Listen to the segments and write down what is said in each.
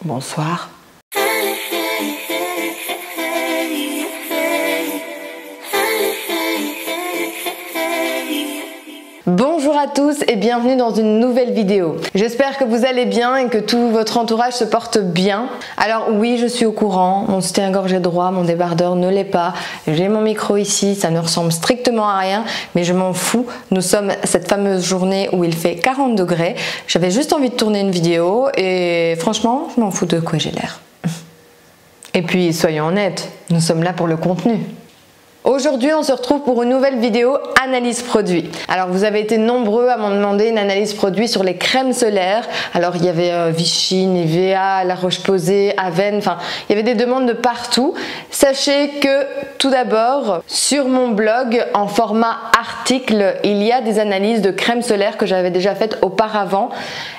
Bonsoir. Bonjour à tous et bienvenue dans une nouvelle vidéo. J'espère que vous allez bien et que tout votre entourage se porte bien. Alors oui, je suis au courant, mon soutien-gorge est droit, mon débardeur ne l'est pas. J'ai mon micro ici, ça ne ressemble strictement à rien, mais je m'en fous. Nous sommes cette fameuse journée où il fait 40 degrés. J'avais juste envie de tourner une vidéo et franchement, je m'en fous de quoi j'ai l'air. Et puis, soyons honnêtes, nous sommes là pour le contenu. Aujourd'hui, on se retrouve pour une nouvelle vidéo analyse produit. Alors, vous avez été nombreux à m'en demander une analyse produit sur les crèmes solaires. Alors, il y avait Vichy, Nivea, La Roche-Posay, Avène, enfin, il y avait des demandes de partout. Sachez que, tout d'abord, sur mon blog, en format article, il y a des analyses de crèmes solaires que j'avais déjà faites auparavant.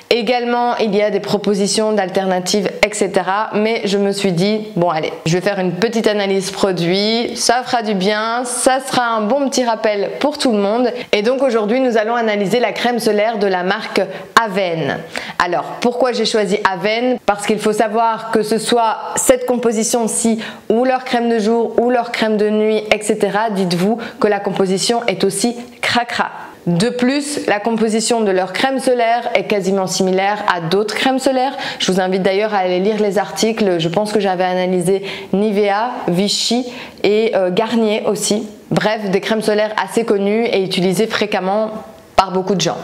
Également, il y a des propositions d'alternatives, etc. Mais je me suis dit, bon allez, je vais faire une petite analyse produit, ça fera du bien, ça sera un bon petit rappel pour tout le monde. Et donc aujourd'hui, nous allons analyser la crème solaire de la marque Avène. Alors, pourquoi j'ai choisi Avène? Parce qu'il faut savoir que ce soit cette composition-ci, ou leur crème de jour, ou leur crème de nuit, etc. Dites-vous que la composition est aussi cracra. De plus, la composition de leur crème solaire est quasiment similaire à d'autres crèmes solaires. Je vous invite d'ailleurs à aller lire les articles. Je pense que j'avais analysé Nivea, Vichy et Garnier aussi. Bref, des crèmes solaires assez connues et utilisées fréquemment par beaucoup de gens.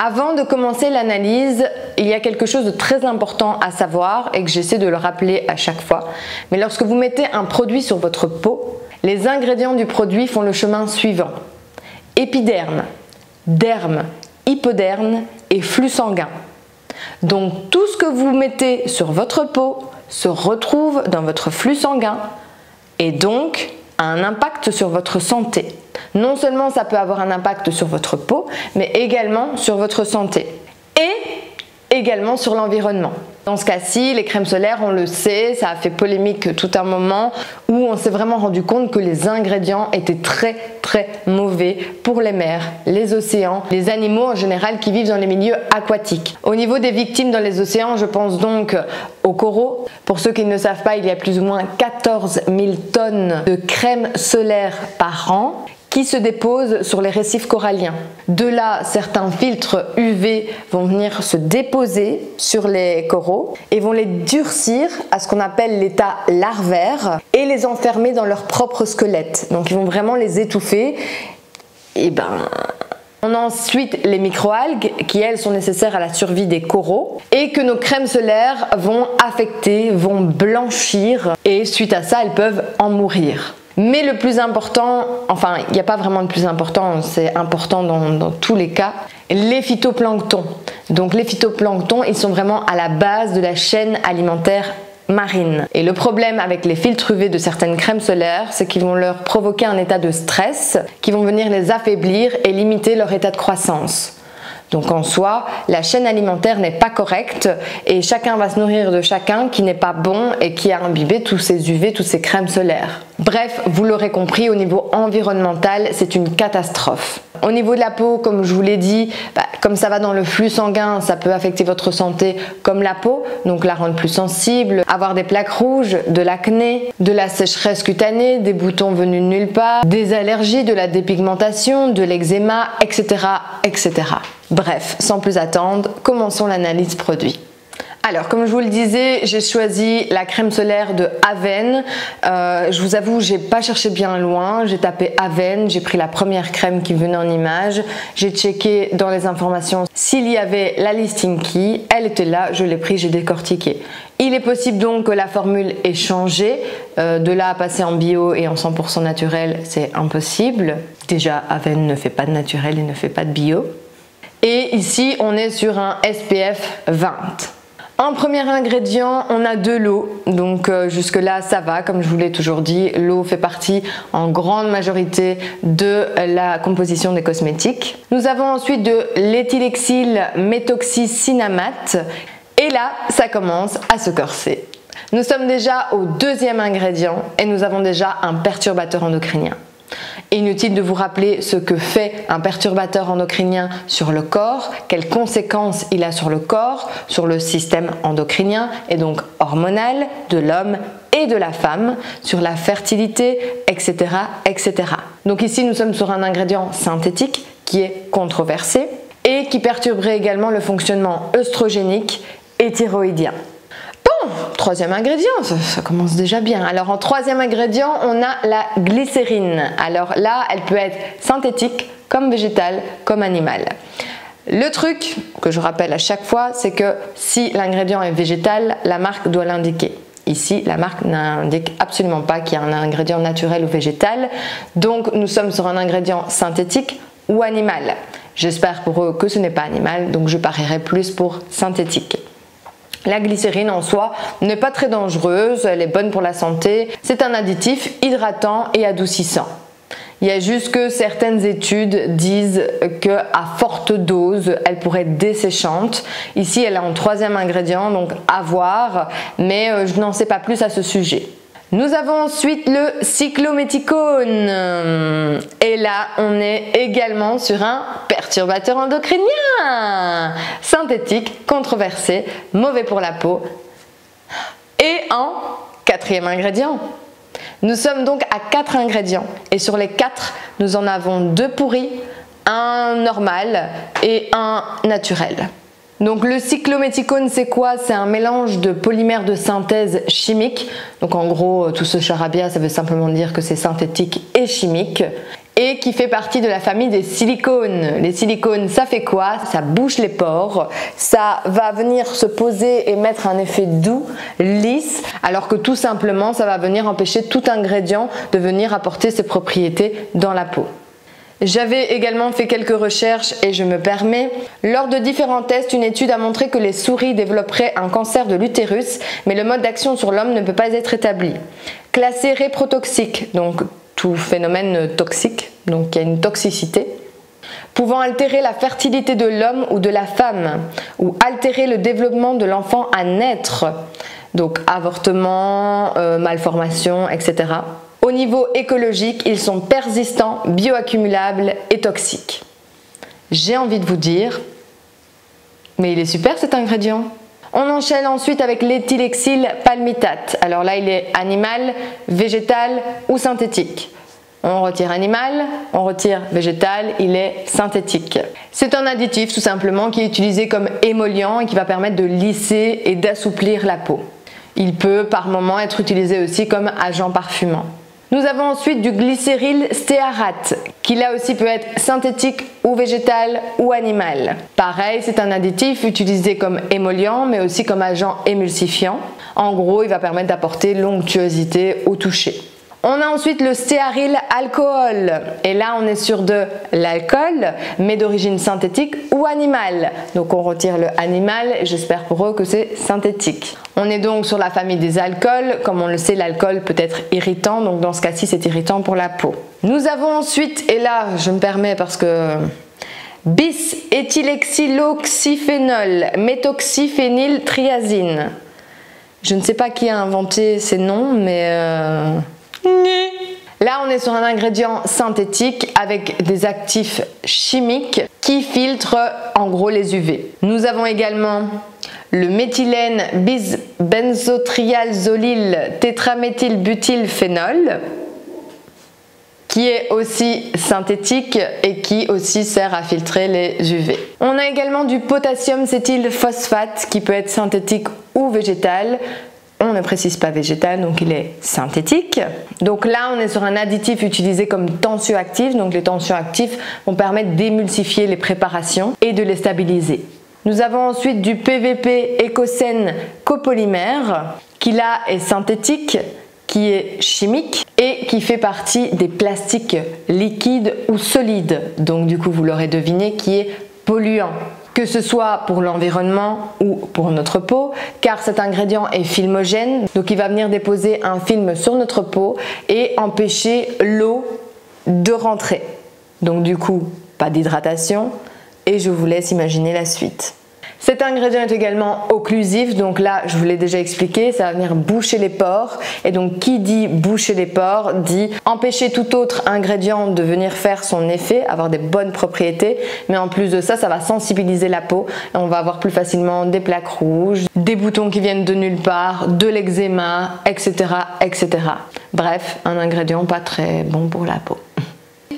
Avant de commencer l'analyse, il y a quelque chose de très important à savoir et que j'essaie de le rappeler à chaque fois. Mais lorsque vous mettez un produit sur votre peau, les ingrédients du produit font le chemin suivant. Épiderme, derme, hypoderme et flux sanguin. Donc tout ce que vous mettez sur votre peau se retrouve dans votre flux sanguin et donc a un impact sur votre santé. Non seulement ça peut avoir un impact sur votre peau, mais également sur votre santé et également sur l'environnement. Dans ce cas-ci, les crèmes solaires, on le sait, ça a fait polémique tout un moment où on s'est vraiment rendu compte que les ingrédients étaient très mauvais pour les mers, les océans, les animaux en général qui vivent dans les milieux aquatiques. Au niveau des victimes dans les océans, je pense donc aux coraux. Pour ceux qui ne le savent pas, il y a plus ou moins 14 000 tonnes de crème solaire par an qui se déposent sur les récifs coralliens. De là, certains filtres UV vont venir se déposer sur les coraux et vont les durcir à ce qu'on appelle l'état larvaire et les enfermer dans leur propre squelette. Donc ils vont vraiment les étouffer. Et on a ensuite les microalgues qui elles sont nécessaires à la survie des coraux et que nos crèmes solaires vont affecter, vont blanchir et suite à ça elles peuvent en mourir. Mais le plus important, enfin il n'y a pas vraiment de plus important, c'est important dans tous les cas, les phytoplanctons. Donc les phytoplanctons, ils sont vraiment à la base de la chaîne alimentaire marine. Et le problème avec les filtres UV de certaines crèmes solaires, c'est qu'ils vont leur provoquer un état de stress, qui vont venir les affaiblir et limiter leur état de croissance. Donc en soi, la chaîne alimentaire n'est pas correcte et chacun va se nourrir de chacun qui n'est pas bon et qui a imbibé tous ces UV, toutes ces crèmes solaires. Bref, vous l'aurez compris, au niveau environnemental, c'est une catastrophe. Au niveau de la peau, comme je vous l'ai dit, comme ça va dans le flux sanguin, ça peut affecter votre santé comme la peau, donc la rendre plus sensible, avoir des plaques rouges, de l'acné, de la sécheresse cutanée, des boutons venus de nulle part, des allergies, de la dépigmentation, de l'eczéma, etc., etc. Bref, sans plus attendre, commençons l'analyse produit. Alors, comme je vous le disais, j'ai choisi la crème solaire de Avène. Je vous avoue, j'ai pas cherché bien loin. J'ai tapé Avène, j'ai pris la première crème qui venait en image. J'ai checké dans les informations s'il y avait la listing key. Elle était là, je l'ai pris, j'ai décortiqué. Il est possible donc que la formule ait changé. De là à passer en bio et en 100% naturel, c'est impossible. Déjà, Avène ne fait pas de naturel et ne fait pas de bio. Et ici, on est sur un SPF 20. En premier ingrédient, on a de l'eau, donc jusque là ça va, comme je vous l'ai toujours dit, l'eau fait partie en grande majorité de la composition des cosmétiques. Nous avons ensuite de l'éthylexyl méthoxycinamate et là ça commence à se corser. Nous sommes déjà au deuxième ingrédient et nous avons déjà un perturbateur endocrinien. Inutile de vous rappeler ce que fait un perturbateur endocrinien sur le corps, quelles conséquences il a sur le corps, sur le système endocrinien et donc hormonal de l'homme et de la femme, sur la fertilité, etc., etc. Donc ici, nous sommes sur un ingrédient synthétique qui est controversé et qui perturberait également le fonctionnement œstrogénique et thyroïdien. Bon, troisième ingrédient, ça commence déjà bien. Alors en troisième ingrédient, on a la glycérine. Alors là, elle peut être synthétique, comme végétale, comme animale. Le truc que je rappelle à chaque fois, c'est que si l'ingrédient est végétal, la marque doit l'indiquer. Ici, la marque n'indique absolument pas qu'il y a un ingrédient naturel ou végétal. Donc nous sommes sur un ingrédient synthétique ou animal. J'espère pour eux que ce n'est pas animal, donc je parierai plus pour synthétique. La glycérine en soi n'est pas très dangereuse, elle est bonne pour la santé. C'est un additif hydratant et adoucissant. Il y a juste que certaines études disent qu'à forte dose, elle pourrait être desséchante. Ici, elle est en troisième ingrédient, donc à voir, mais je n'en sais pas plus à ce sujet. Nous avons ensuite le cyclométhicone. Et là, on est également sur un perturbateur endocrinien. Synthétique, controversé, mauvais pour la peau. Et en quatrième ingrédient. Nous sommes donc à 4 ingrédients. Et sur les 4, nous en avons 2 pourris, un normal et un naturel. Donc le cyclométhicone, c'est quoi? C'est un mélange de polymères de synthèse chimique. Donc en gros, tout ce charabia, ça veut simplement dire que c'est synthétique et chimique. Et qui fait partie de la famille des silicones. Les silicones, ça fait quoi? Ça bouche les pores, ça va venir se poser et mettre un effet doux, lisse, alors que tout simplement, ça va venir empêcher tout ingrédient de venir apporter ses propriétés dans la peau. J'avais également fait quelques recherches et je me permets. Lors de différents tests, une étude a montré que les souris développeraient un cancer de l'utérus, mais le mode d'action sur l'homme ne peut pas être établi. Classé réprotoxique, donc tout phénomène toxique, donc il y a une toxicité, pouvant altérer la fertilité de l'homme ou de la femme, ou altérer le développement de l'enfant à naître, donc avortement, malformation, etc. Au niveau écologique, ils sont persistants, bioaccumulables et toxiques. J'ai envie de vous dire, mais il est super cet ingrédient. On enchaîne ensuite avec l'éthylexyl palmitate. Alors là, il est animal, végétal ou synthétique. On retire animal, on retire végétal, il est synthétique. C'est un additif tout simplement qui est utilisé comme émollient et qui va permettre de lisser et d'assouplir la peau. Il peut par moment être utilisé aussi comme agent parfumant. Nous avons ensuite du glycéryl stéarate, qui là aussi peut être synthétique ou végétal ou animal. Pareil, c'est un additif utilisé comme émollient, mais aussi comme agent émulsifiant. En gros, il va permettre d'apporter l'onctuosité au toucher. On a ensuite le stéaryl alcool. Et là, on est sur de l'alcool, mais d'origine synthétique ou animale. Donc on retire le animal et j'espère pour eux que c'est synthétique. On est donc sur la famille des alcools. Comme on le sait, l'alcool peut être irritant. Donc dans ce cas-ci, c'est irritant pour la peau. Nous avons ensuite, et là, je me permets parce que... bis-éthylexyloxyphénol, méthoxyphényltriazine. Je ne sais pas qui a inventé ces noms, mais... Là, on est sur un ingrédient synthétique avec des actifs chimiques qui filtrent en gros les UV. Nous avons également le méthylène bis-benzotrialzolyl tétraméthylbutylphénol qui est aussi synthétique et qui aussi sert à filtrer les UV. On a également du potassium cétylphosphate qui peut être synthétique ou végétal. On ne précise pas végétal, donc il est synthétique. Donc là, on est sur un additif utilisé comme tensioactif. Donc les tensioactifs vont permettre d'émulsifier les préparations et de les stabiliser. Nous avons ensuite du PVP écosène copolymère qui là est synthétique, qui est chimique et qui fait partie des plastiques liquides ou solides. Donc du coup, vous l'aurez deviné, qui est polluant. Que ce soit pour l'environnement ou pour notre peau, car cet ingrédient est filmogène, donc il va venir déposer un film sur notre peau et empêcher l'eau de rentrer. Donc du coup, pas d'hydratation et je vous laisse imaginer la suite. Cet ingrédient est également occlusif, donc là je vous l'ai déjà expliqué, ça va venir boucher les pores, et donc qui dit boucher les pores dit empêcher tout autre ingrédient de venir faire son effet, avoir des bonnes propriétés, mais en plus de ça, ça va sensibiliser la peau et on va avoir plus facilement des plaques rouges, des boutons qui viennent de nulle part, de l'eczéma, etc., etc. Bref, un ingrédient pas très bon pour la peau.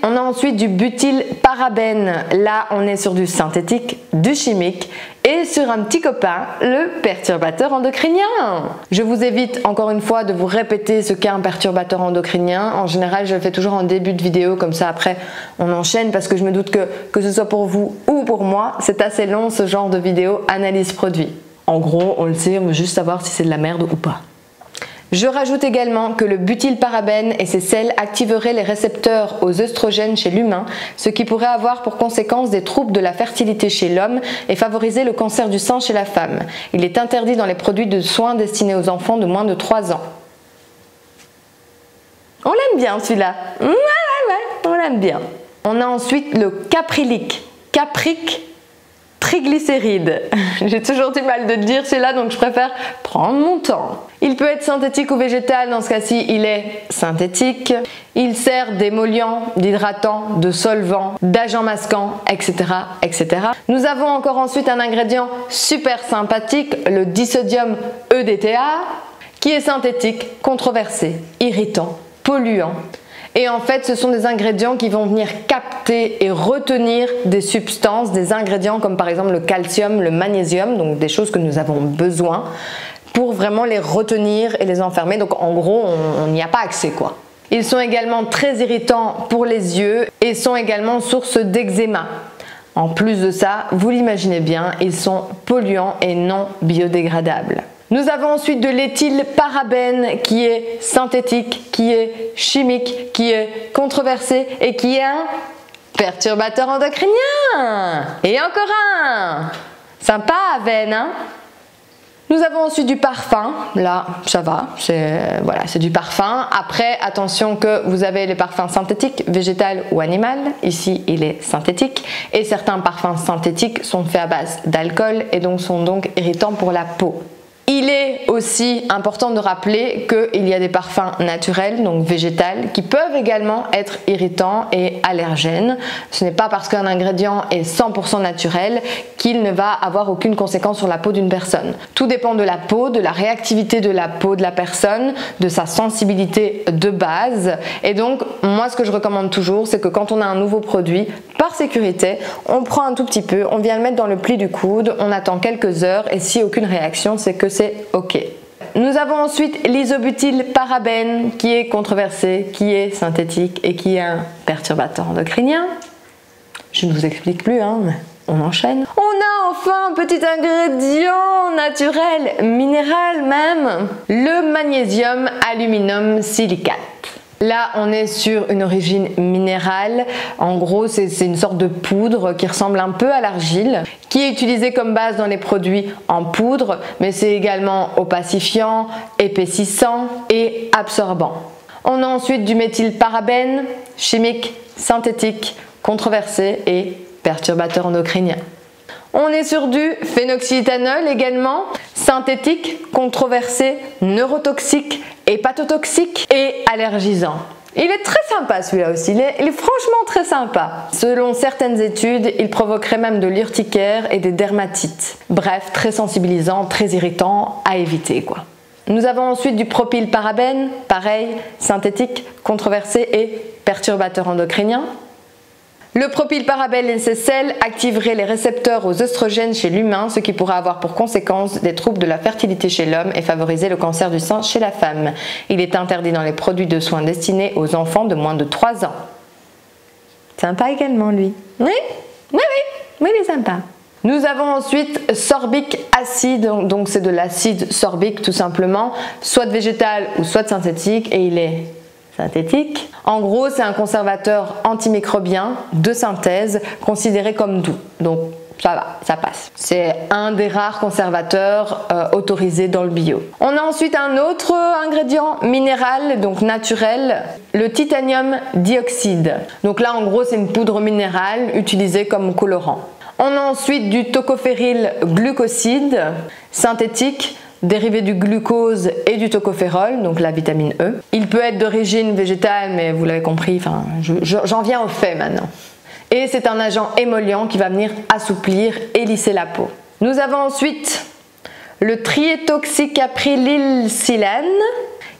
On a ensuite du butylparabène. Là, on est sur du synthétique, du chimique et sur un petit copain, le perturbateur endocrinien. Je vous évite encore une fois de vous répéter ce qu'est un perturbateur endocrinien. En général, je le fais toujours en début de vidéo, comme ça après on enchaîne parce que je me doute que ce soit pour vous ou pour moi, c'est assez long ce genre de vidéo analyse produit. En gros, on le sait, on veut juste savoir si c'est de la merde ou pas. Je rajoute également que le butylparabène et ses sels activeraient les récepteurs aux œstrogènes chez l'humain, ce qui pourrait avoir pour conséquence des troubles de la fertilité chez l'homme et favoriser le cancer du sein chez la femme. Il est interdit dans les produits de soins destinés aux enfants de moins de 3 ans. On l'aime bien celui-là. Ouais, on l'aime bien. On a ensuite le caprylique. Caprique triglycérides. J'ai toujours du mal de dire celui-là, donc je préfère prendre mon temps. Il peut être synthétique ou végétal, dans ce cas-ci il est synthétique. Il sert d'émollient, d'hydratant, de solvant, d'agent masquant, etc., etc. Nous avons encore ensuite un ingrédient super sympathique, le disodium EDTA, qui est synthétique, controversé, irritant, polluant. Et en fait, ce sont des ingrédients qui vont venir capter et retenir des substances, des ingrédients comme par exemple le calcium, le magnésium, donc des choses que nous avons besoin pour vraiment les retenir et les enfermer. Donc en gros, on n'y a pas accès quoi. Ils sont également très irritants pour les yeux et sont également source d'eczéma. En plus de ça, vous l'imaginez bien, ils sont polluants et non biodégradables. Nous avons ensuite de l'éthylparabène qui est synthétique, qui est chimique, qui est controversé et qui est un perturbateur endocrinien. Et encore un. Sympa à veine, hein? Nous avons ensuite du parfum. Là, ça va, c'est du parfum. Après, attention que vous avez les parfums synthétiques, végétal ou animal. Ici, il est synthétique. Et certains parfums synthétiques sont faits à base d'alcool et donc sont donc irritants pour la peau. Il est aussi important de rappeler qu'il y a des parfums naturels, donc végétales, qui peuvent également être irritants et allergènes. Ce n'est pas parce qu'un ingrédient est 100% naturel qu'il ne va avoir aucune conséquence sur la peau d'une personne. Tout dépend de la peau, de la réactivité de la peau de la personne, de sa sensibilité de base. Et donc, moi, ce que je recommande toujours, c'est que quand on a un nouveau produit, par sécurité, on prend un tout petit peu, on vient le mettre dans le pli du coude, on attend quelques heures et si aucune réaction, c'est que c'est ok. Nous avons ensuite l'isobutylparabène qui est controversé, qui est synthétique et qui est un perturbateur endocrinien. Je ne vous explique plus, hein, mais on enchaîne. On a enfin un petit ingrédient naturel, minéral même, le magnésium aluminum silicate. Là, on est sur une origine minérale. En gros, c'est une sorte de poudre qui ressemble un peu à l'argile, qui est utilisée comme base dans les produits en poudre, mais c'est également opacifiant, épaississant et absorbant. On a ensuite du méthylparabène, chimique, synthétique, controversé et perturbateur endocrinien. On est sur du phénoxyéthanol également, synthétique, controversé, neurotoxique, hépatotoxique et allergisant. Il est très sympa celui-là aussi, il est franchement très sympa. Selon certaines études, il provoquerait même de l'urticaire et des dermatites. Bref, très sensibilisant, très irritant, à éviter quoi. Nous avons ensuite du propylparabène, pareil, synthétique, controversé et perturbateur endocrinien. Le propylparabène et ses sels activeraient les récepteurs aux œstrogènes chez l'humain, ce qui pourrait avoir pour conséquence des troubles de la fertilité chez l'homme et favoriser le cancer du sein chez la femme. Il est interdit dans les produits de soins destinés aux enfants de moins de 3 ans. Sympa également lui. Oui, il est sympa. Nous avons ensuite sorbique acide, donc c'est de l'acide sorbique tout simplement, soit végétal ou soit synthétique et il est synthétique. En gros, c'est un conservateur antimicrobien de synthèse considéré comme doux. Donc ça va, ça passe. C'est un des rares conservateurs autorisés dans le bio. On a ensuite un autre ingrédient minéral, donc naturel, le titanium dioxyde. Donc là, en gros, c'est une poudre minérale utilisée comme colorant. On a ensuite du tocophéryl glucoside synthétique, dérivé du glucose et du tocophérol, donc la vitamine E. Il peut être d'origine végétale, mais vous l'avez compris, j'en viens au fait maintenant. Et c'est un agent émollient qui va venir assouplir et lisser la peau. Nous avons ensuite le triéthoxycaprilylsilane,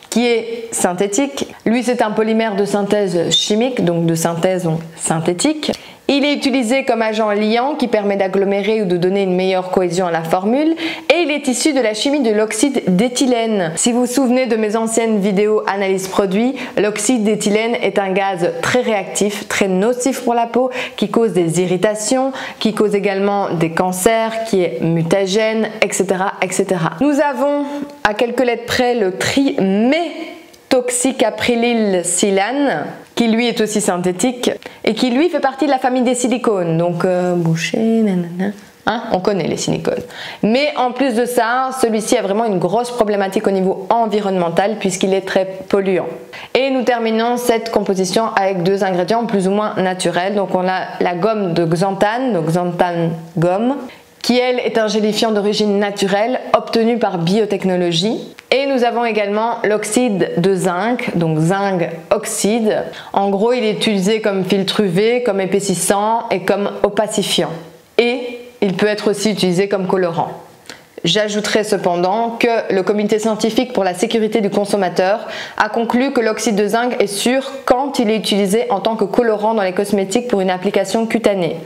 qui est synthétique. Lui, c'est un polymère de synthèse chimique, donc de synthèse synthétique. Il est utilisé comme agent liant qui permet d'agglomérer ou de donner une meilleure cohésion à la formule, et il est issu de la chimie de l'oxyde d'éthylène. Si vous vous souvenez de mes anciennes vidéos analyse produit, l'oxyde d'éthylène est un gaz très réactif, très nocif pour la peau, qui cause des irritations, qui cause également des cancers, qui est mutagène, etc., etc. Nous avons à quelques lettres près le triméthoxycaprilylsilane, qui lui est aussi synthétique et qui lui fait partie de la famille des silicones, donc boucher, nanana. Hein, on connaît les silicones. Mais en plus de ça, celui-ci a vraiment une grosse problématique au niveau environnemental puisqu'il est très polluant. Et nous terminons cette composition avec deux ingrédients plus ou moins naturels. Donc on a la gomme de xanthane, donc xanthane gomme, qui elle est un gélifiant d'origine naturelle obtenu par biotechnologie. Et nous avons également l'oxyde de zinc, donc zinc oxyde. En gros, il est utilisé comme filtre UV, comme épaississant et comme opacifiant. Et il peut être aussi utilisé comme colorant. J'ajouterai cependant que le comité scientifique pour la sécurité du consommateur a conclu que l'oxyde de zinc est sûr quand il est utilisé en tant que colorant dans les cosmétiques pour une application cutanée.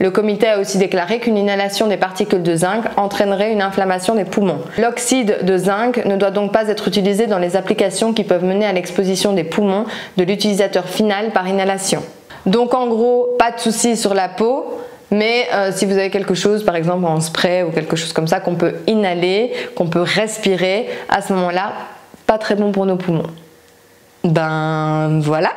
Le comité a aussi déclaré qu'une inhalation des particules de zinc entraînerait une inflammation des poumons. L'oxyde de zinc ne doit donc pas être utilisé dans les applications qui peuvent mener à l'exposition des poumons de l'utilisateur final par inhalation. Donc en gros, pas de souci sur la peau. Mais si vous avez quelque chose, par exemple en spray ou quelque chose comme ça, qu'on peut inhaler, qu'on peut respirer, à ce moment-là, pas très bon pour nos poumons. Ben voilà,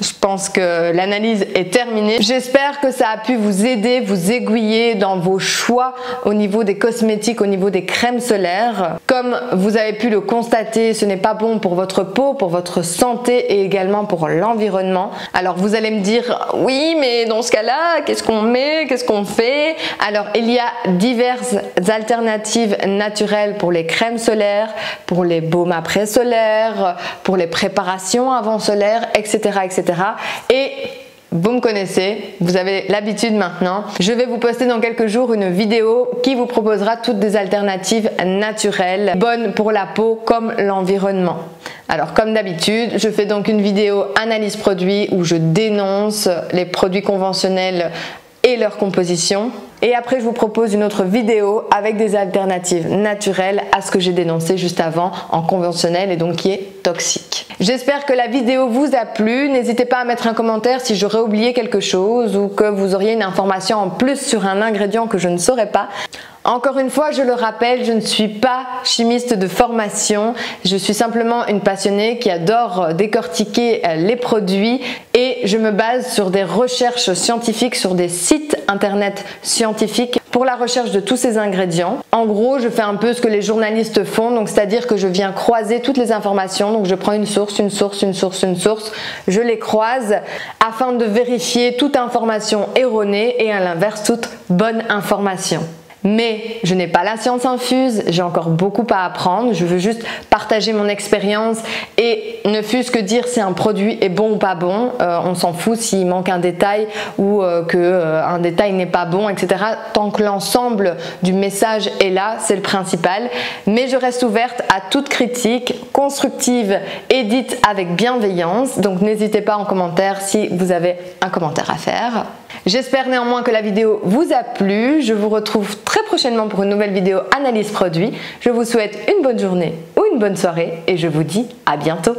je pense que l'analyse est terminée. J'espère que ça a pu vous aider, vous aiguiller dans vos choix au niveau des cosmétiques, au niveau des crèmes solaires. Comme vous avez pu le constater, ce n'est pas bon pour votre peau, pour votre santé et également pour l'environnement. Alors vous allez me dire, oui, mais dans ce cas-là, qu'est-ce qu'on met, qu'est-ce qu'on fait? Alors il y a diverses alternatives naturelles pour les crèmes solaires, pour les baumes après solaires, pour les préparations avant solaires, etc., etc. Et vous me connaissez, vous avez l'habitude maintenant. Je vais vous poster dans quelques jours une vidéo qui vous proposera toutes des alternatives naturelles, bonnes pour la peau comme l'environnement. Alors comme d'habitude, je fais donc une vidéo analyse produit où je dénonce les produits conventionnels et leur composition. Et après, je vous propose une autre vidéo avec des alternatives naturelles à ce que j'ai dénoncé juste avant en conventionnel et donc qui est toxique. J'espère que la vidéo vous a plu. N'hésitez pas à mettre un commentaire si j'aurais oublié quelque chose ou que vous auriez une information en plus sur un ingrédient que je ne saurais pas. Encore une fois, je le rappelle, je ne suis pas chimiste de formation, je suis simplement une passionnée qui adore décortiquer les produits et je me base sur des recherches scientifiques, sur des sites internet scientifiques pour la recherche de tous ces ingrédients. En gros, je fais un peu ce que les journalistes font, donc c'est-à-dire que je viens croiser toutes les informations, donc je prends une source, je les croise afin de vérifier toute information erronée et à l'inverse toute bonne information. Mais je n'ai pas la science infuse, j'ai encore beaucoup à apprendre, je veux juste partager mon expérience et ne fût-ce que dire si un produit est bon ou pas bon, on s'en fout s'il manque un détail ou qu'un détail n'est pas bon, etc. Tant que l'ensemble du message est là, c'est le principal. Mais je reste ouverte à toute critique constructive et dite avec bienveillance, donc n'hésitez pas en commentaire si vous avez un commentaire à faire. J'espère néanmoins que la vidéo vous a plu. Je vous retrouve très prochainement pour une nouvelle vidéo analyse produit. Je vous souhaite une bonne journée ou une bonne soirée et je vous dis à bientôt.